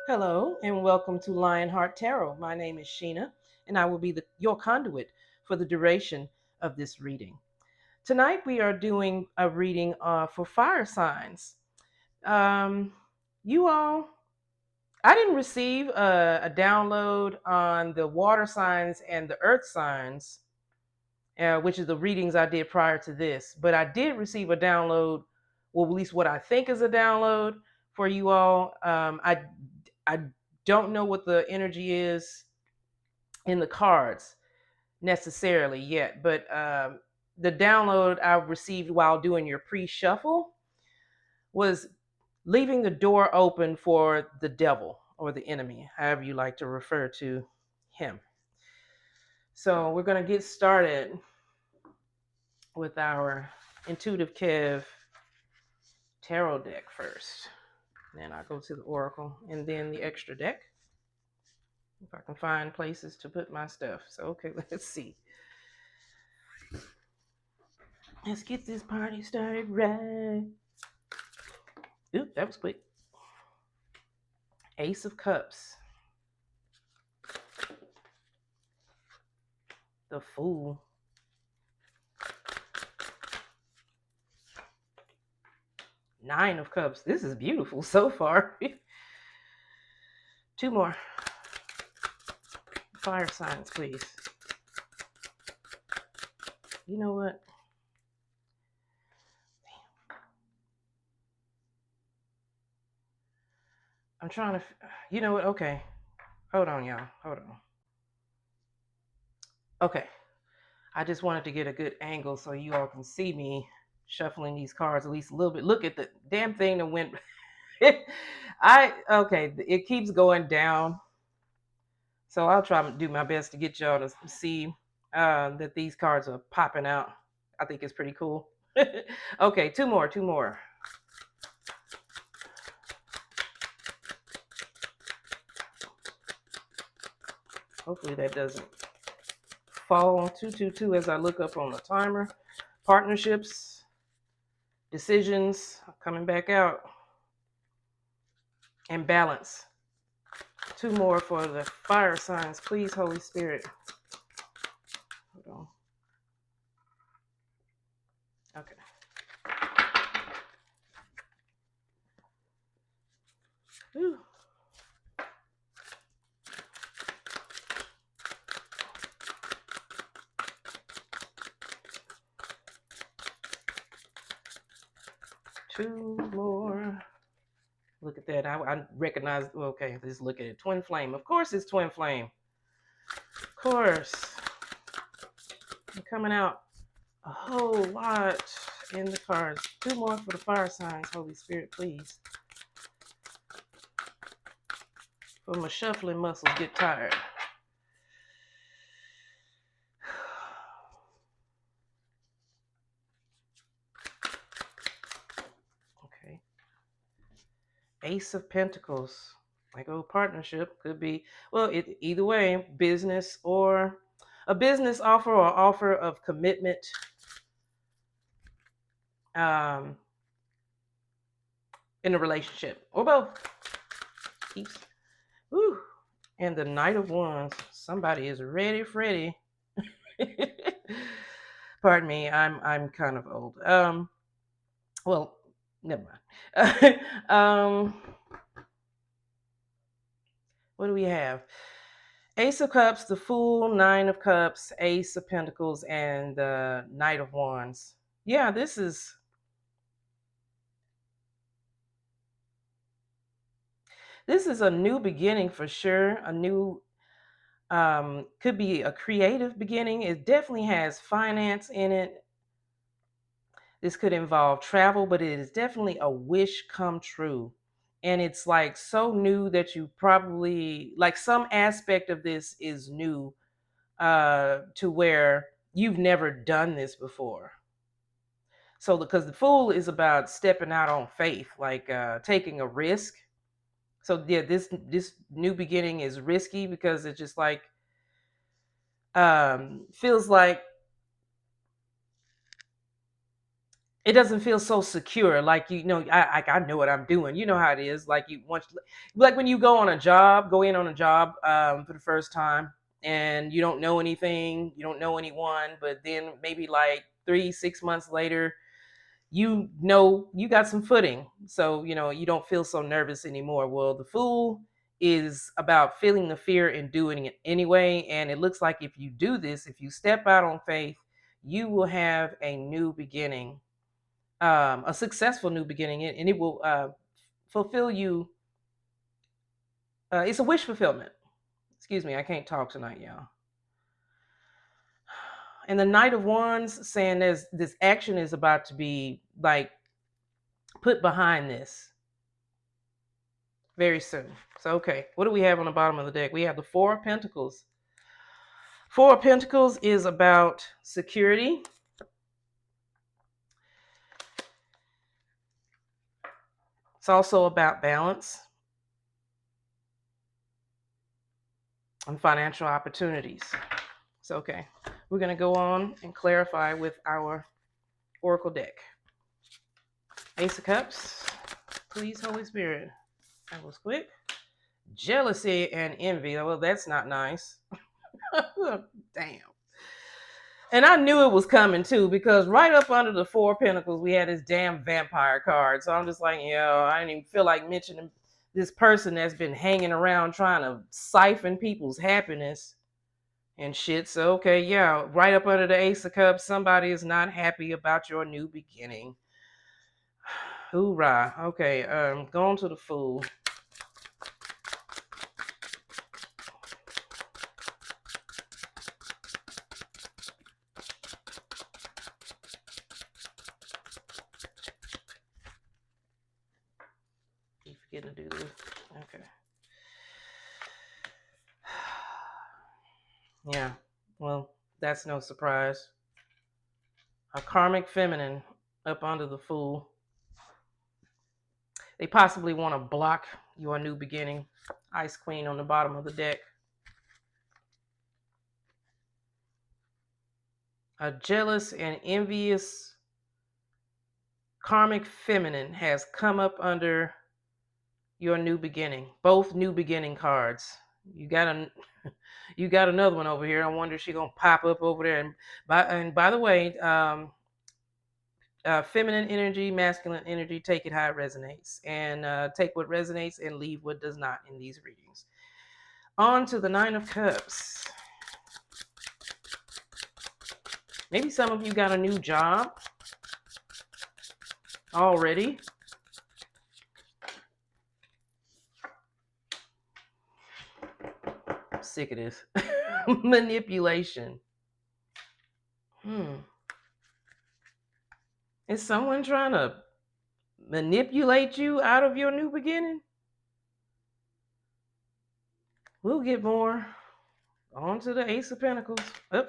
Hello and welcome to Lionheart Tarot. My name is Sheena and I will be your conduit for the duration of this reading. Tonight we are doing a reading for fire signs. Um, you all, I didn't receive a download on the water signs and the earth signs, which is the readings I did prior to this, but I did receive a download, well, at least what I think is a download for you all. I don't know what the energy is in the cards necessarily yet, but the download I received while doing your pre-shuffle was leaving the door open for the devil or the enemy, however you like to refer to him. So we're going to get started with our Intuitive Kev tarot deck first. Then I go to the oracle and then the extra deck. If I can find places to put my stuff. So, okay, let's see. Let's get this party started right. Oop, that was quick. Ace of Cups. The Fool. Nine of Cups. This is beautiful so far. Two more. Fire signs, please. You know what? I'm trying to. You know what? Okay. Hold on, y'all. Hold on. Okay. I just wanted to get a good angle so you all can see me shuffling these cards at least a little bit. Look at the damn thing that went. Okay, it keeps going down. So I'll try to do my best to get y'all to see that these cards are popping out. I think it's pretty cool. Okay, two more. Hopefully that doesn't fall. 222 as I look up on the timer. Partnerships, decisions coming back out, and balance. Two more for the fire signs, please, Holy Spirit. Hold on. Okay. Whew. Two more. Look at that. I recognize. Okay, let's look at it. Twin flame. Of course, it's twin flame. Of course. I'm coming out a whole lot in the cards. Two more for the fire signs, Holy Spirit, please. For my shuffling muscles get tired. Okay. Ace of Pentacles. Like old partnership could be, well, either way, business or a business offer or offer of commitment. Um, in a relationship or both. Keeps. Woo. And the Knight of Wands. Somebody is ready, Freddy. Pardon me, I'm kind of old. Well, never mind. What do we have? Ace of Cups, the Fool, Nine of Cups, Ace of Pentacles, and the Knight of Wands. Yeah, this is a new beginning for sure. A new could be a creative beginning. It definitely has finance in it. This could involve travel, but it is definitely a wish come true. And it's like so new that you probably like some aspect of this is new to where you've never done this before. So because the Fool is about stepping out on faith, like taking a risk. So yeah, this new beginning is risky because it's just like feels like it doesn't feel so secure. Like, I know what I'm doing. You know how it is. Like, like when you go in on a job for the first time, and you don't know anything, you don't know anyone, but then maybe like 3 6 months later, you got some footing, so you don't feel so nervous anymore. Well, the Fool is about feeling the fear and doing it anyway, and it looks like if you do this, if you step out on faith, you will have a new beginning, a successful new beginning, and it will fulfill you. It's a wish fulfillment. Excuse me, I can't talk tonight, y'all. And the Knight of Wands saying this action is about to be like put behind this very soon. So, okay, what do we have on the bottom of the deck? We have the Four of Pentacles. Four of Pentacles is about security. It's also about balance and financial opportunities. So, okay, we're going to go on and clarify with our Oracle deck. Ace of Cups. Please, Holy Spirit. That was quick. Jealousy and envy. Well, that's not nice. Damn. And I knew it was coming too, because right up under the Four of Pentacles, we had this damn vampire card. So I'm just like, I didn't even feel like mentioning this person that's been hanging around trying to siphon people's happiness and shit. So, okay, yeah, right up under the Ace of Cups, somebody is not happy about your new beginning. Hoorah. Okay, going to the Fool. Keep forgetting to do this. Okay. Yeah, well, that's no surprise. A karmic feminine up under the Fool. They possibly want to block your new beginning. Ice Queen on the bottom of the deck. A jealous and envious karmic feminine has come up under your new beginning. Both new beginning cards. You got a you got another one over here. I wonder if she's gonna pop up over there. And by the way, feminine energy, masculine energy, take it how it resonates, and take what resonates and leave what does not in these readings. On to the Nine of Cups. Maybe some of you got a new job already. I'm sick of this. Manipulation. Is someone trying to manipulate you out of your new beginning? We'll get more. On to the Ace of Pentacles. Oh,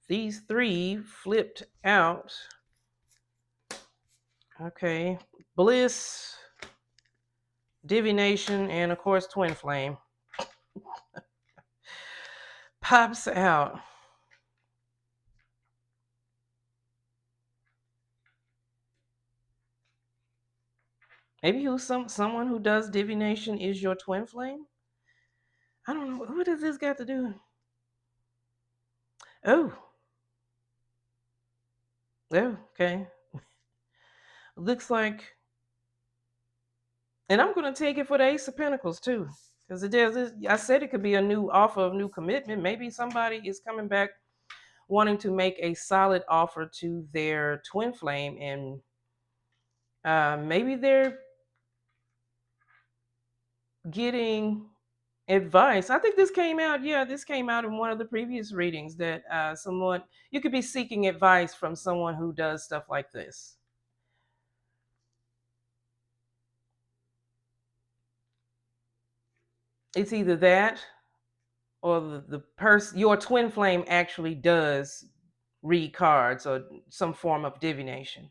these three flipped out. Okay. Bliss, Divination, and of course Twin Flame. Pops out. Maybe someone who does divination is your twin flame? I don't know. What does this got to do? Oh. Oh, okay. Looks like, and I'm gonna take it for the Ace of Pentacles too. Because I said it could be a new offer of new commitment. Maybe somebody is coming back wanting to make a solid offer to their twin flame, and maybe they're getting advice. I think this came out. Yeah, this came out in one of the previous readings that someone, you could be seeking advice from someone who does stuff like this. It's either that or the person, your twin flame actually does read cards or some form of divination.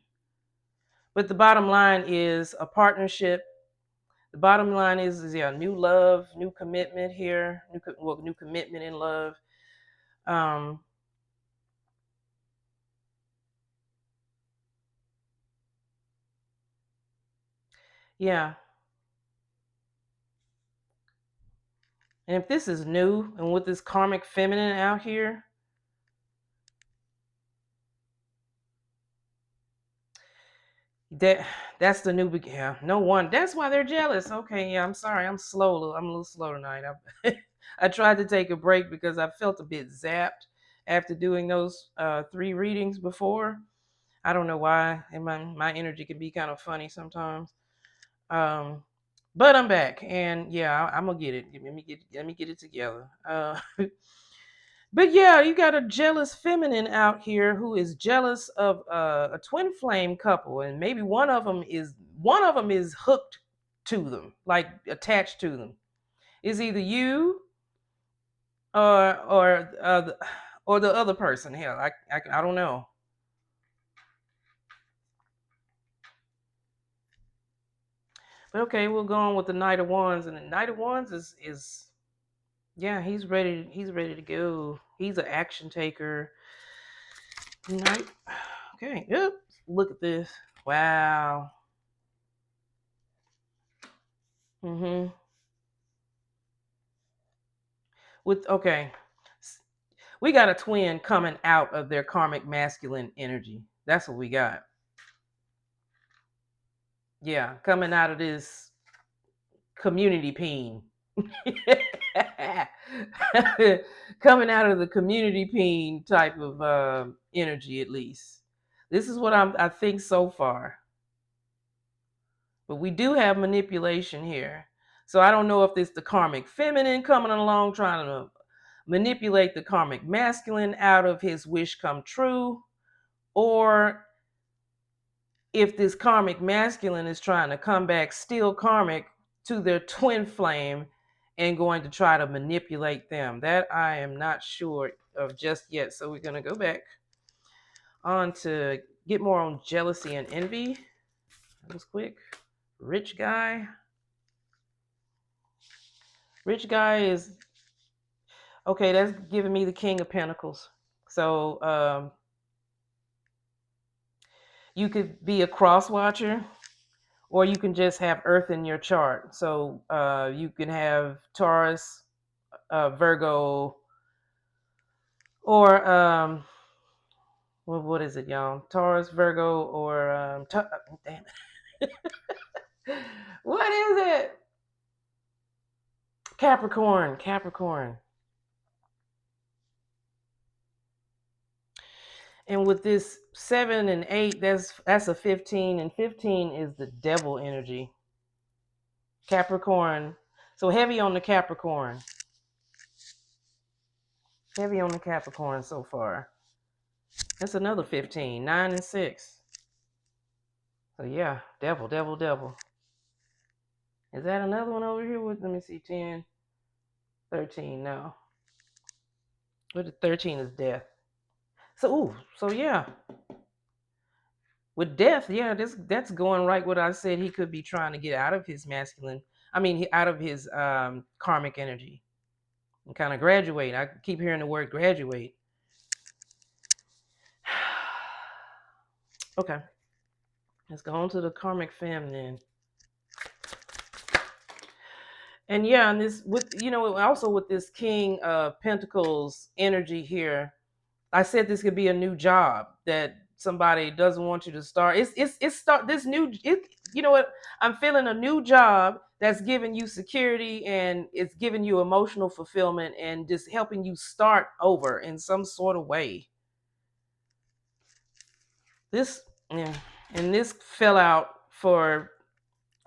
But the bottom line is a partnership. The bottom line is yeah, new love, new commitment here, new commitment in love. Um, Yeah. And if this is new and with this karmic feminine out here, that that's the new yeah, no one. That's why they're jealous. Okay, yeah, I'm sorry. I'm a little slow tonight. I tried to take a break because I felt a bit zapped after doing those three readings before. I don't know why, and my energy can be kind of funny sometimes. Um, but I'm back, and yeah, I'm gonna get it. Let me get it together. But yeah, you got a jealous feminine out here who is jealous of a twin flame couple, and maybe one of them is hooked to them, like attached to them. Is either you or the other person. Hell, I don't know. But okay, we'll go on with the Knight of Wands, and the Knight of Wands is yeah, he's ready to go. He's an action taker. Knight. Okay, yep. Look at this. Wow. Mm-hmm. With okay, we got a twin coming out of their karmic masculine energy. That's what we got. Yeah, coming out of this community peen. Coming out of the community peen type of energy, at least. This is what I think so far. But we do have manipulation here. So I don't know if it's the karmic feminine coming along trying to manipulate the karmic masculine out of his wish come true, or if this karmic masculine is trying to come back still karmic to their twin flame and going to try to manipulate them. That I am not sure of just yet. So we're going to go back on to get more on jealousy and envy. That was quick. Rich guy. Rich guy is okay. That's giving me the King of Pentacles. So you could be a cross watcher, or you can just have Earth in your chart. So you can have Taurus, Virgo, or what is it, y'all? Taurus, Virgo, or damn it. What is it? Capricorn, Capricorn. And with this 7 and 8, that's a 15, and 15 is the devil energy. Capricorn. So heavy on the Capricorn. Heavy on the Capricorn so far. That's another 15. 9 and 6. So yeah, devil, devil, devil. Is that another one over here? Let me see. 10, 13. No. What the 13 is death. So yeah. With death, yeah, that's going right what I said. He could be trying to get out of his masculine. I mean, out of his karmic energy and kind of graduate. I keep hearing the word graduate. Okay, let's go on to the karmic feminine. And yeah, and this with also with this King of Pentacles energy here, I said this could be a new job that somebody doesn't want you to start. It's start this new it, you know what? I'm feeling a new job that's giving you security, and it's giving you emotional fulfillment and just helping you start over in some sort of way. This yeah, and this fell out for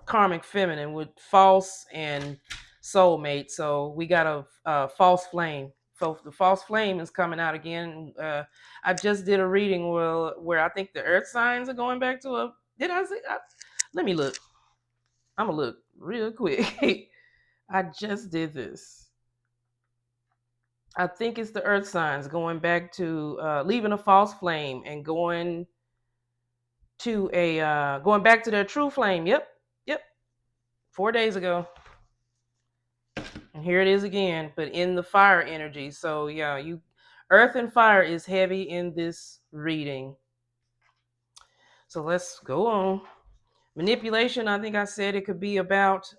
karmic feminine with false and soulmate. So we got a false flame. So the false flame is coming out again. I just did a reading where I think the earth signs are going back to a. Did I say? Let me look. I'm gonna look real quick. I just did this. I think it's the earth signs going back to leaving a false flame and going back to their true flame. Yep, yep. 4 days ago. And here it is again, but in the fire energy. So yeah, earth and fire is heavy in this reading. So let's go on. Manipulation, I think I said it could be about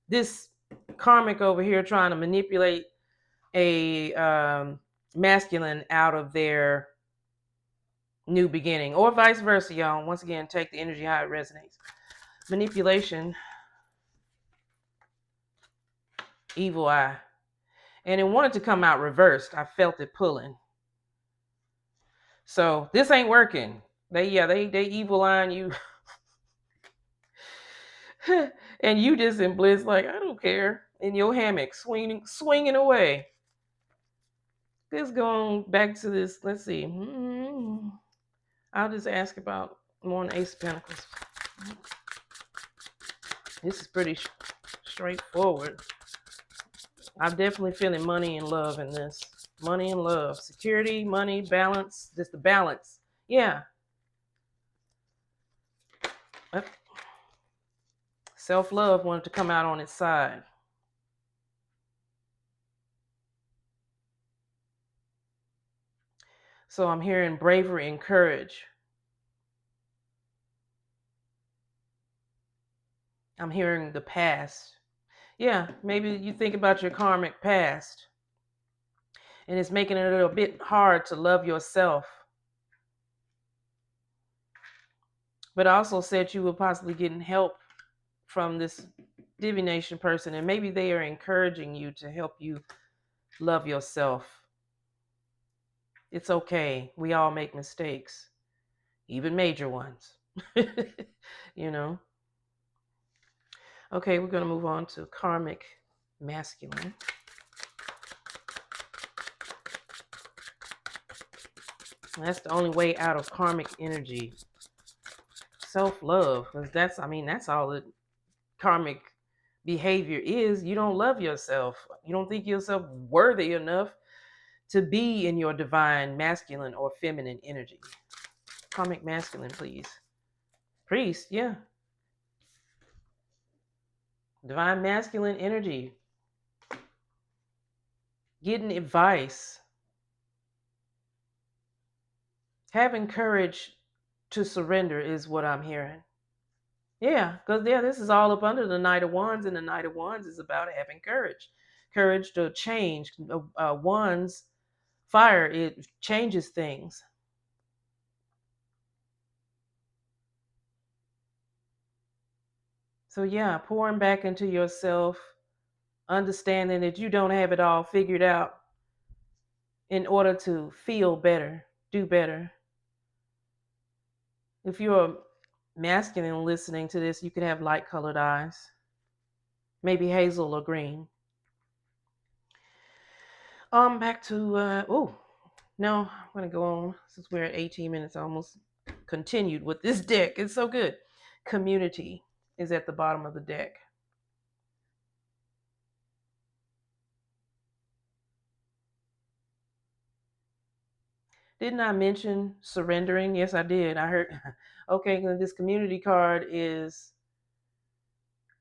this karmic over here trying to manipulate a masculine out of their new beginning, or vice versa, y'all. Once again, take the energy how it resonates. Manipulation, evil eye. And it wanted to come out reversed. I felt it pulling. So this ain't working. They evil eyeing you. And you just in bliss, like, I don't care. In your hammock, swinging away. Let's go on back to this. Let's see. I'll just ask about more on Ace of Pentacles. This is pretty straightforward. I'm definitely feeling money and love in this. Money and love. Security, money, balance. Just the balance. Yeah. Self-love wanted to come out on its side. So I'm hearing bravery and courage. I'm hearing the past. Yeah, maybe you think about your karmic past, and it's making it a little bit hard to love yourself. But I also said you were possibly getting help from this divination person, and maybe they are encouraging you to help you love yourself. It's okay. We all make mistakes, even major ones. You know? Okay, we're going to move on to karmic masculine. That's the only way out of karmic energy. Self-love, because that's all the karmic behavior is. You don't love yourself. You don't think yourself worthy enough to be in your divine masculine or feminine energy. Karmic masculine, please. Priest, yeah. Divine masculine energy. Getting advice. Having courage to surrender is what I'm hearing. Yeah, because this is all up under the Knight of Wands, and the Knight of Wands is about having courage. Courage to change. Wands, fire, it changes things. So yeah, pouring back into yourself, understanding that you don't have it all figured out in order to feel better, do better. If you're masculine listening to this, you could have light colored eyes, maybe hazel or green. Back to no, I'm gonna go on since we're at 18 minutes, almost continued with this deck. It's so good. Community is at the bottom of the deck. Didn't I mention surrendering? Yes, I did. I heard. Okay, this community card is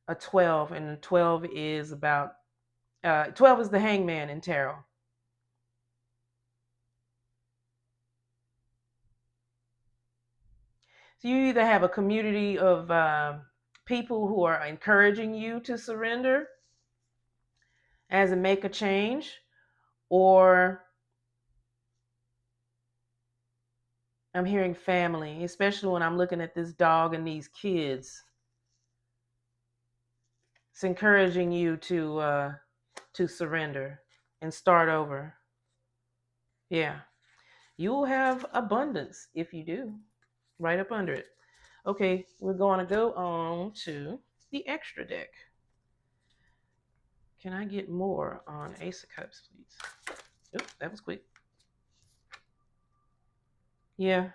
a 12, and 12 is about 12 is the hangman in tarot. So you either have a community of people who are encouraging you to surrender as a make a change, or I'm hearing family, especially when I'm looking at this dog and these kids. It's encouraging you to surrender and start over. Yeah. You will have abundance if you do. Right up under it. Okay, we're going to go on to the extra deck. Can I get more on Ace of Cups, please? Oops, that was quick. Yeah.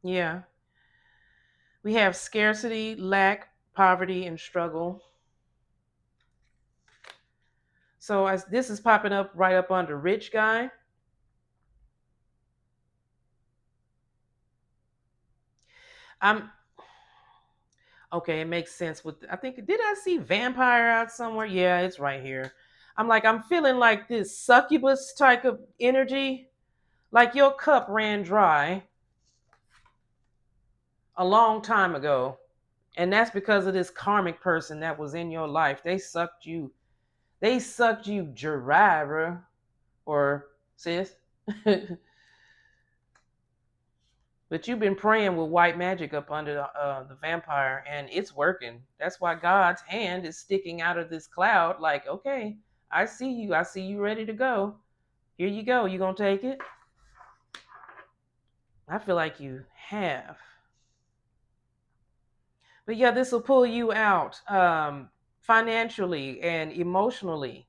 Yeah. We have scarcity, lack, poverty, and struggle. So as this is popping up right up under rich guy. I'm okay, it makes sense with I think did I see vampire out somewhere? Yeah, it's right here. I'm feeling like this succubus type of energy. Like your cup ran dry. a long time ago. And that's because of this karmic person that was in your life. They sucked you dry, bro. Or sis. But you've been praying with white magic up under the vampire, and it's working. That's why God's hand is sticking out of this cloud, like, okay, I see you. I see you ready to go. Here you go. You gonna take it? I feel like you have. But yeah, this will pull you out financially and emotionally.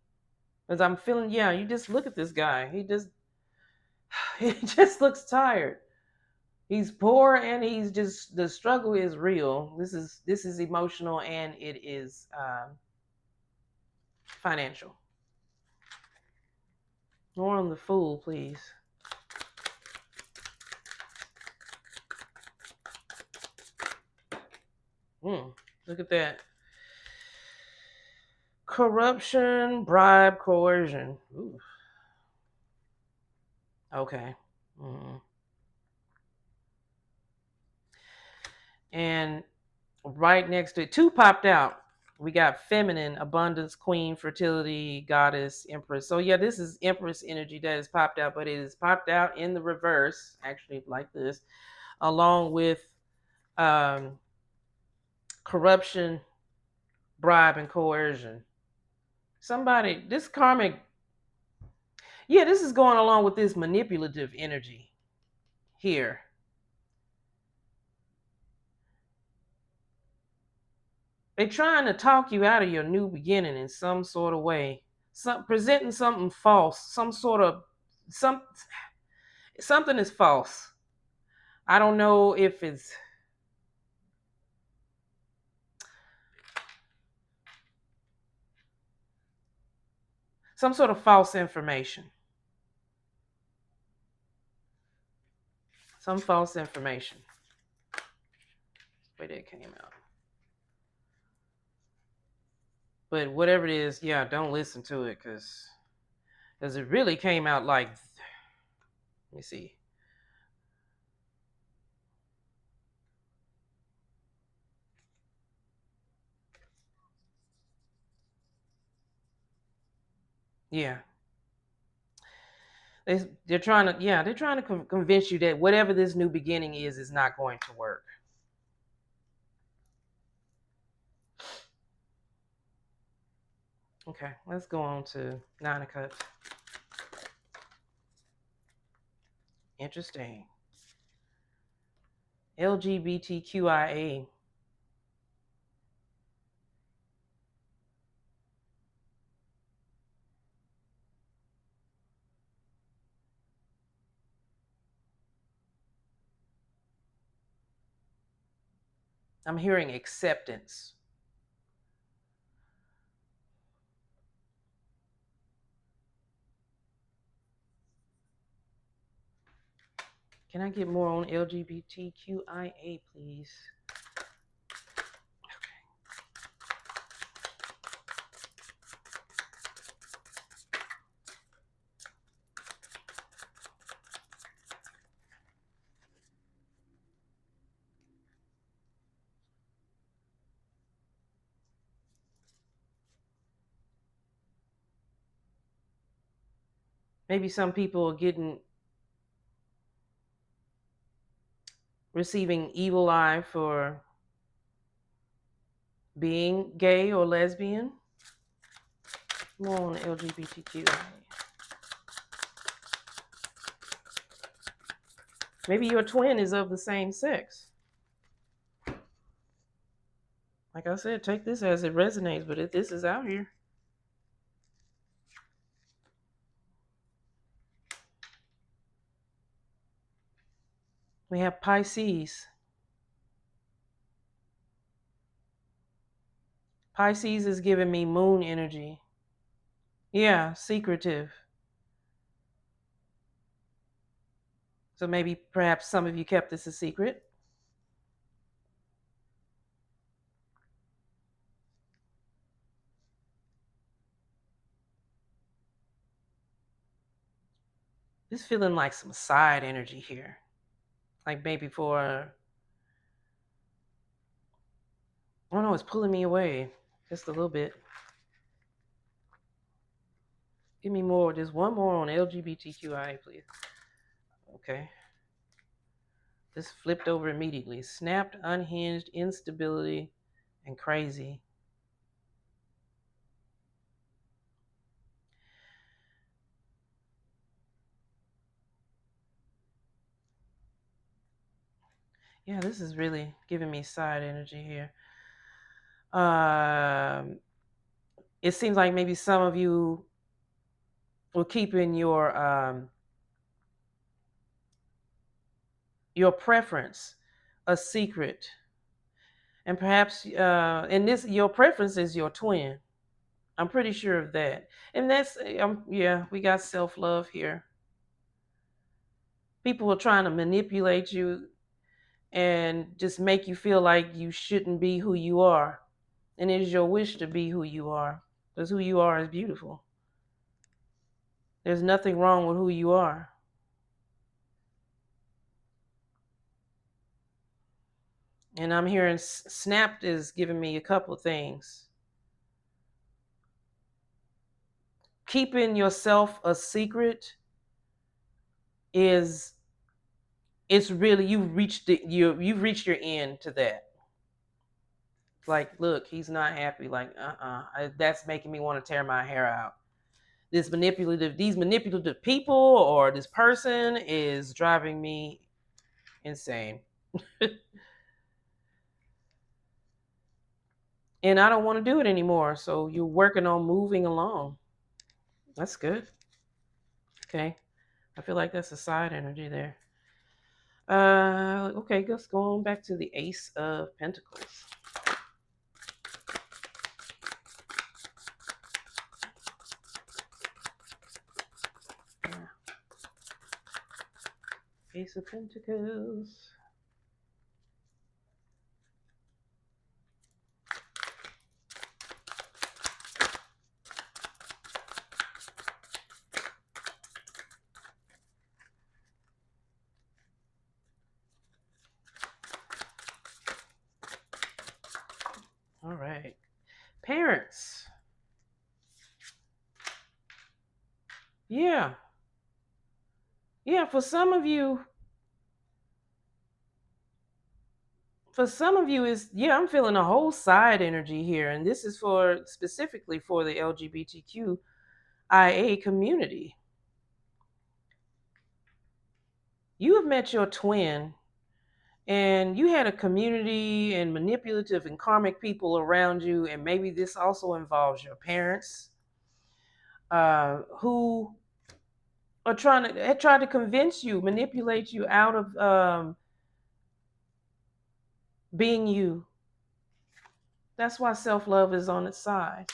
Because I'm feeling, yeah, you just look at this guy. He just looks tired. He's poor and he's just the struggle is real. This is emotional and it is financial. More on the fool, please. Look at that. Corruption, bribe, coercion. Ooh. Okay. Mm. And right next to it, two popped out. We got feminine, abundance, queen, fertility, goddess, empress. So yeah, this is empress energy that has popped out, but it is popped out in the reverse, actually like this, along with um, corruption, bribe, and coercion. Somebody, this karmic, yeah, this is going along with this manipulative energy here. They're trying to talk you out of your new beginning in some sort of way. Presenting something false, some something is false. I don't know if it's some sort of false information. Some false information. Where that came out. But whatever it is, yeah, don't listen to it because it really came out like, let me see. Yeah, they're trying to, yeah, they're trying to convince you that whatever this new beginning is not going to work. Okay, let's go on to Nine of Cups. Interesting. LGBTQIA. I'm hearing acceptance. Can I get more on LGBTQIA, please? Maybe some people are receiving evil eye for being gay or lesbian. More on LGBTQIA. Maybe your twin is of the same sex. Like I said, take this as it resonates, but this is out here. We have Pisces. Pisces is giving me moon energy. Yeah, secretive. So maybe perhaps some of you kept this a secret. Just feeling like some side energy here. Like maybe for Oh no, it's pulling me away just a little bit. Give me more. Just one more on LGBTQIA, please. Okay. This flipped over immediately. Snapped, unhinged, instability, and crazy. Yeah, this is really giving me side energy here. Um, it seems like maybe some of you were keeping your preference a secret, and perhaps and this your preference is your twin. I'm pretty sure of that, and that's yeah, we got self love here. People are trying to manipulate you and just make you feel like you shouldn't be who you are, and it is your wish to be who you are, because who you are is beautiful. There's nothing wrong with who you are. And I'm hearing Snapped is giving me a couple of things. Keeping yourself a secret is it's really you've reached your end to that. Like, look, he's not happy. Like, that's making me want to tear my hair out. These manipulative people or this person is driving me insane. And I don't want to do it anymore. So you're working on moving along. That's good. Okay. I feel like that's a side energy there. Okay, let's go on back to the Ace of Pentacles. Ace of Pentacles. All right. Parents. Yeah. Yeah, for some of you is yeah, I'm feeling a whole side energy here, and this is for specifically for the LGBTQIA community. You have met your twin, and you had a community and manipulative and karmic people around you, and maybe this also involves your parents, who are try to convince you, manipulate you out of being you. That's why self love is on its side.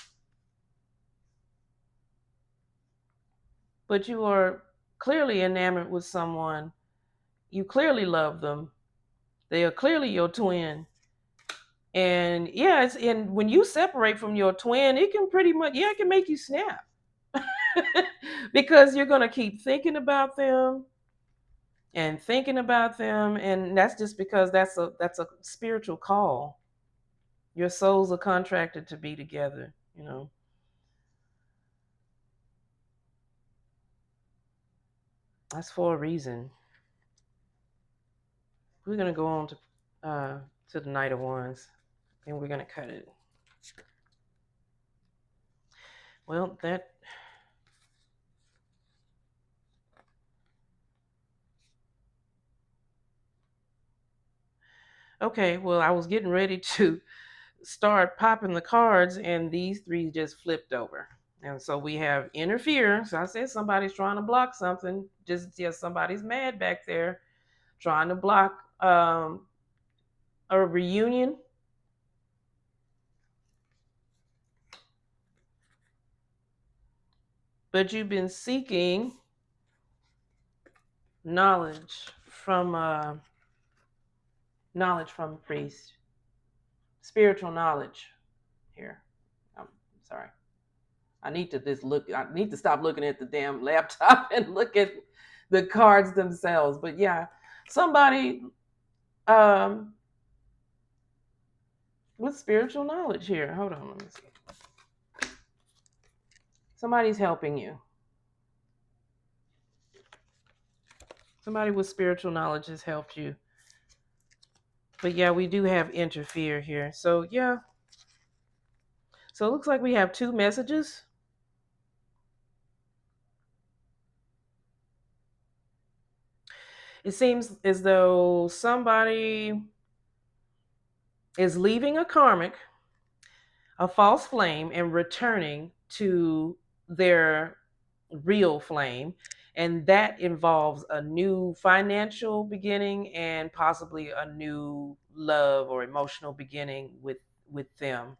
But you are clearly enamored with someone. You clearly love them. They are clearly your twin. And yeah, and when you separate from your twin, it can pretty much yeah, it can make you snap. Because you're gonna keep thinking about them, and that's just because that's a spiritual call. Your souls are contracted to be together. That's for a reason. We're gonna go on to the Knight of Wands, and we're gonna cut it. Well, that okay. Well, I was getting ready to start popping the cards, and these three just flipped over. And so we have interference. I said somebody's trying to block something. Just somebody's mad back there, trying to block a reunion. But you've been seeking knowledge from a priest, spiritual knowledge here. I'm sorry. I need to just look. I need to stop looking at the damn laptop and look at the cards themselves. But yeah, somebody um, with spiritual knowledge here. Hold on, let me see. Somebody's helping you. Somebody with spiritual knowledge has helped you. But yeah, we do have interfere here. So yeah. So it looks like we have two messages. It seems as though somebody is leaving a karmic, a false flame, and returning to their real flame. And that involves a new financial beginning and possibly a new love or emotional beginning with them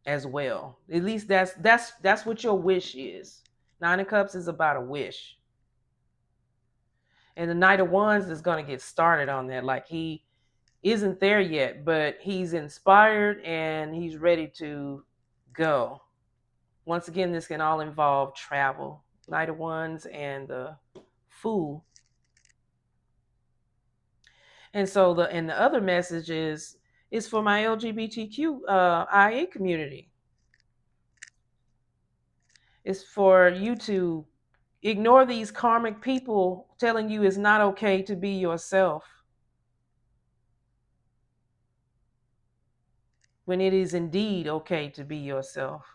as well. At least that's what your wish is. Nine of Cups is about a wish. And the Knight of Wands is going to get started on that. Like he isn't there yet, but he's inspired and he's ready to go. Once again, this can all involve travel. Knight of Wands and the Fool. And so the other message is for my LGBTQ IA community. It's for you to ignore these karmic people telling you it's not okay to be yourself when it is indeed okay to be yourself.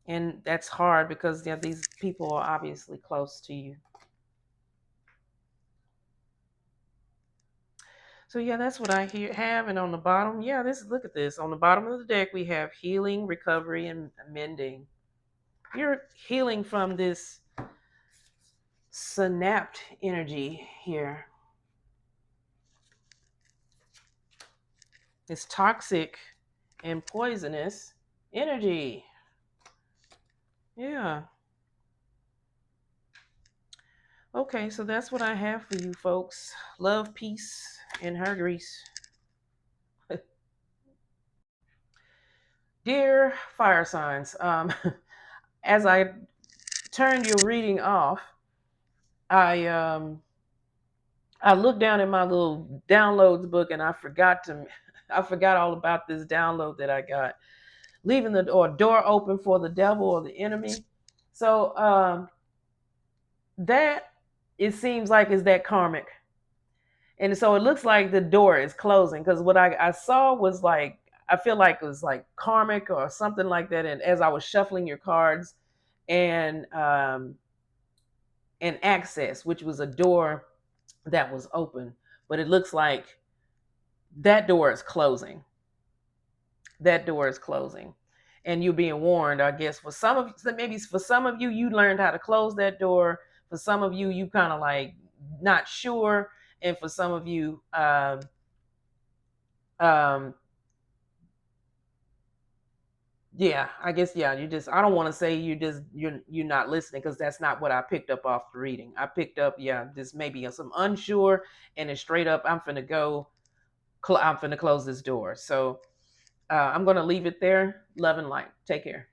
And that's hard because these people are obviously close to you. So yeah, that's what I have. And on the bottom, yeah, look at this. On the bottom of the deck, we have healing, recovery, and mending. You're healing from this synapse energy here. It's toxic and poisonous energy. Yeah. Okay, so that's what I have for you folks. Love, peace, and her grease. Dear fire signs, as I turned your reading off, I I looked down in my little downloads book and I forgot all about this download that I got. Leaving the door open for the devil or the enemy. So that it seems like is that karmic. And so it looks like the door is closing because what I saw was like I feel like it was like karmic or something like that. And as I was shuffling your cards and access, which was a door that was open, but it looks like that door is closing. That door is closing. And you're being warned, I guess, for some of maybe for some of you, you learned how to close that door. For some of you, you kind of like not sure. And for some of you, um, yeah, I guess, yeah, you just, I don't want to say you're not listening because that's not what I picked up off the reading. I picked up, yeah, just maybe some unsure and it's straight up, I'm finna go, I'm finna close this door. So I'm going to leave it there. Love and light. Take care.